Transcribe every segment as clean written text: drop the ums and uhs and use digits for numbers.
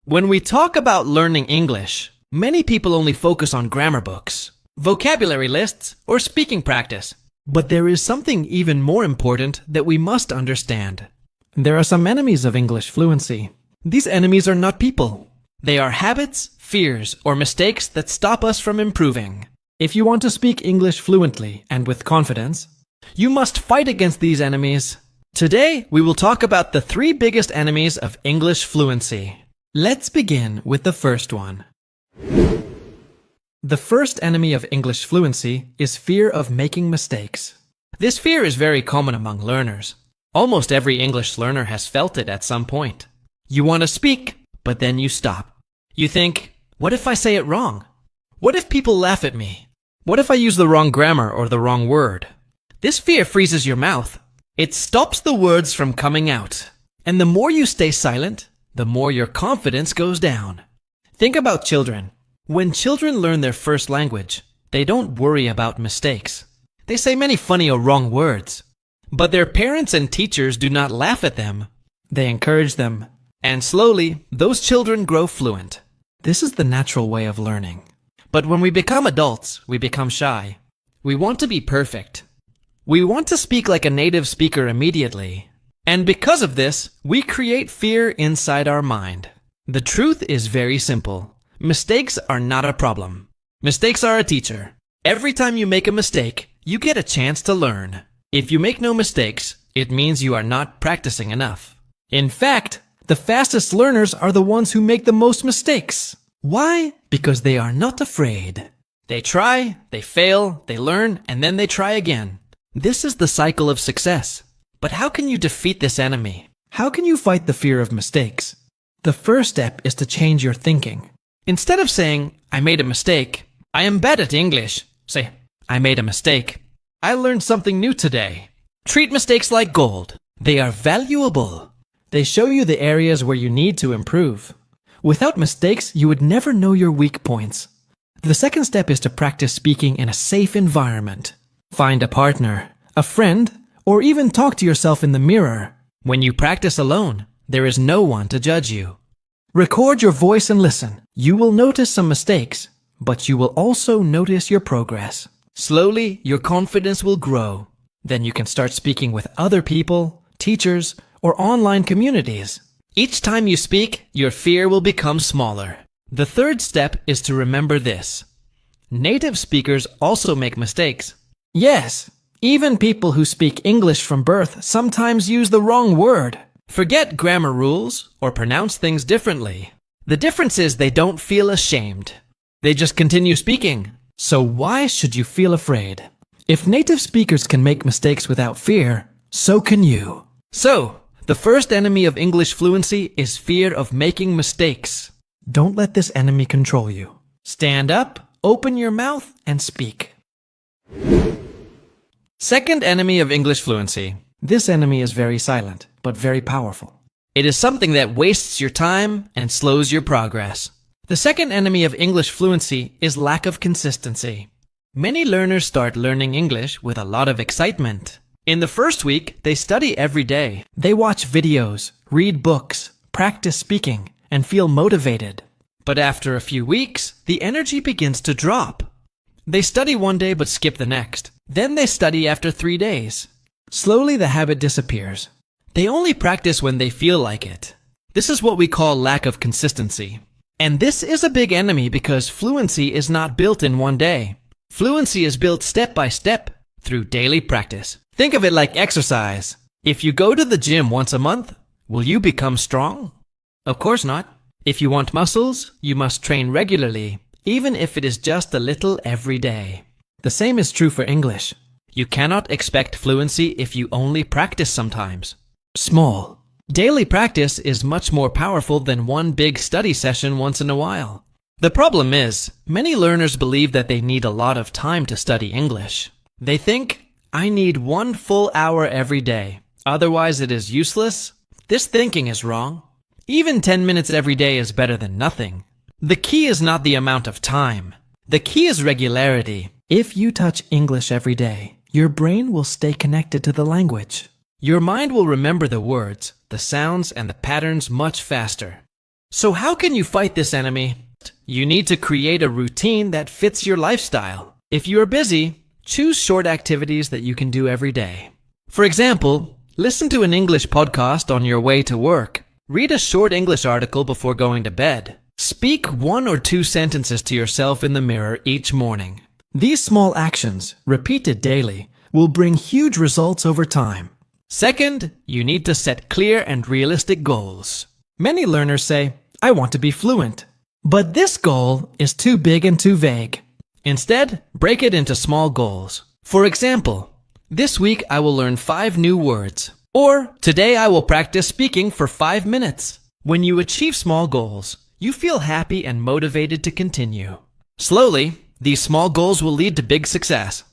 When we talk about learning English, many people only focus on grammar books, vocabulary lists, or speaking practice. But there is something even more important that we must understand. There are some enemies of English fluency. These enemies are not people. They are habits, fears, or mistakes that stop us from improving. If you want to speak English fluently and with confidence, you must fight against these enemies. Today, we will talk about the 3 biggest enemies of English fluency. Let's begin with the first one. The first enemy of English fluency is fear of making mistakes. This fear is very common among learners. Almost every English learner has felt it at some point. You want to speak, but then you stop. You think, what if I say it wrong? What if people laugh at me? What if I use the wrong grammar or the wrong word? This fear freezes your mouth. It stops the words from coming out. And the more you stay silent, the more your confidence goes down. Think about children. When children learn their first language, they don't worry about mistakes. They say many funny or wrong words. But their parents and teachers do not laugh at them. They encourage them. And slowly, those children grow fluent. This is the natural way of learning. But when we become adults, we become shy. We want to be perfect. We want to speak like a native speaker immediately. And because of this, we create fear inside our mind. The truth is very simple. Mistakes are not a problem. Mistakes are a teacher. Every time you make a mistake, you get a chance to learn. If you make no mistakes, it means you are not practicing enough. In fact, the fastest learners are the ones who make the most mistakes. Why? Because they are not afraid. They try, they fail, they learn, and then they try again. This is the cycle of success. But how can you defeat this enemy? How can you fight the fear of mistakes? The first step is to change your thinking. Instead of saying, I made a mistake, I am bad at English, say, I made a mistake. I learned something new today. Treat mistakes like gold. They are valuable. They show you the areas where you need to improve. Without mistakes, you would never know your weak points. The second step is to practice speaking in a safe environment. Find a partner, a friend, or even talk to yourself in the mirror. When you practice alone, there is no one to judge you. Record your voice and listen. You will notice some mistakes, but you will also notice your progress. Slowly, your confidence will grow. Then you can start speaking with other people, teachers, or online communities. Each time you speak, your fear will become smaller. The third step is to remember this. Native speakers also make mistakes. Yes, even people who speak English from birth sometimes use the wrong word. Forget grammar rules or pronounce things differently. The difference is they don't feel ashamed. They just continue speaking. So why should you feel afraid? If native speakers can make mistakes without fear, so can you. So, the first enemy of English fluency is fear of making mistakes. Don't let this enemy control you. Stand up, open your mouth, and speak. Second enemy of English fluency. This enemy is very silent, but very powerful. It is something that wastes your time and slows your progress. The second enemy of English fluency is lack of consistency. Many learners start learning English with a lot of excitement. In the first week, they study every day. They watch videos, read books, practice speaking, and feel motivated. But after a few weeks, the energy begins to drop. They study one day but skip the next. Then they study after 3 days. Slowly the habit disappears. They only practice when they feel like it. This is what we call lack of consistency. And this is a big enemy because fluency is not built in one day. Fluency is built step by step through daily practice. Think of it like exercise. If you go to the gym once a month, will you become strong? Of course not. If you want muscles, you must train regularly, even if it is just a little every day. The same is true for English. You cannot expect fluency if you only practice sometimes. Small. Daily practice is much more powerful than one big study session once in a while. The problem is, many learners believe that they need a lot of time to study English. They think, I need 1 full hour every day, otherwise it is useless. This thinking is wrong. Even 10 minutes every day is better than nothing. The key is not the amount of time. The key is regularity. If you touch English every day, your brain will stay connected to the language. Your mind will remember the words, the sounds, and the patterns much faster. So how can you fight this enemy? You need to create a routine that fits your lifestyle. If you are busy, choose short activities that you can do every day. For example, listen to an English podcast on your way to work. Read a short English article before going to bed. Speak 1 or 2 sentences to yourself in the mirror each morning. These small actions, repeated daily, will bring huge results over time. Second, you need to set clear and realistic goals. Many learners say, I want to be fluent. But this goal is too big and too vague. Instead, break it into small goals. For example, this week I will learn 5 new words. Or, today I will practice speaking for 5 minutes. When you achieve small goals, you feel happy and motivated to continue. Slowly, these small goals will lead to big success.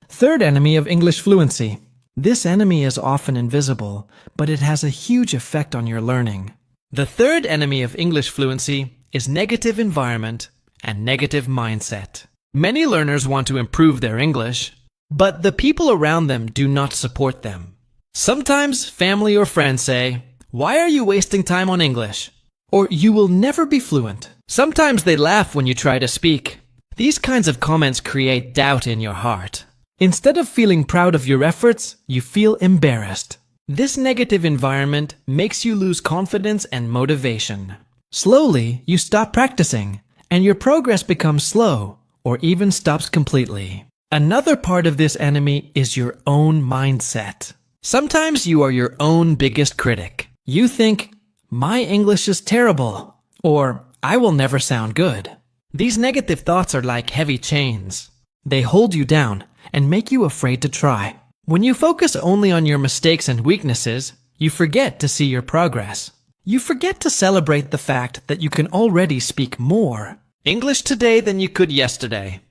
Third enemy of English fluency. This enemy is often invisible, but it has a huge effect on your learning. The third enemy of English fluency is negative environment and negative mindset. Many learners want to improve their English, but the people around them do not support them. Sometimes family or friends say, "Why are you wasting time on English?" Or "You will never be fluent." Sometimes they laugh when you try to speak. These kinds of comments create doubt in your heart. Instead of feeling proud of your efforts, you feel embarrassed. This negative environment makes you lose confidence and motivation. Slowly, you stop practicing, and your progress becomes slow, or even stops completely. Another part of this enemy is your own mindset. Sometimes you are your own biggest critic. You think, "My English is terrible," or "I will never sound good." These negative thoughts are like heavy chains. They hold you down and make you afraid to try. When you focus only on your mistakes and weaknesses, you forget to see your progress. You forget to celebrate the fact that you can already speak more English today than you could yesterday.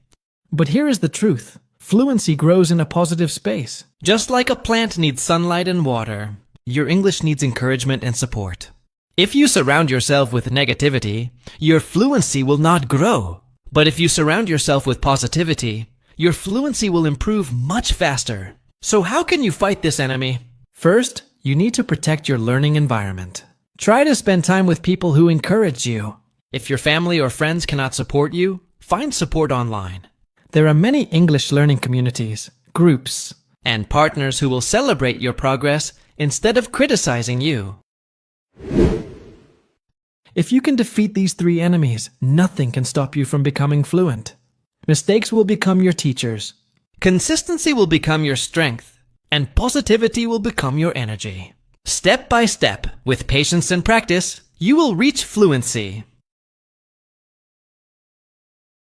But here is the truth. Fluency grows in a positive space. Just like a plant needs sunlight and water, your English needs encouragement and support. If you surround yourself with negativity, your fluency will not grow. But if you surround yourself with positivity, your fluency will improve much faster. So how can you fight this enemy? First, you need to protect your learning environment. Try to spend time with people who encourage you. If your family or friends cannot support you, find support online. There are many English learning communities, groups, and partners who will celebrate your progress instead of criticizing you. If you can defeat these 3 enemies, nothing can stop you from becoming fluent. Mistakes will become your teachers. Consistency will become your strength. And positivity will become your energy. Step by step, with patience and practice, you will reach fluency.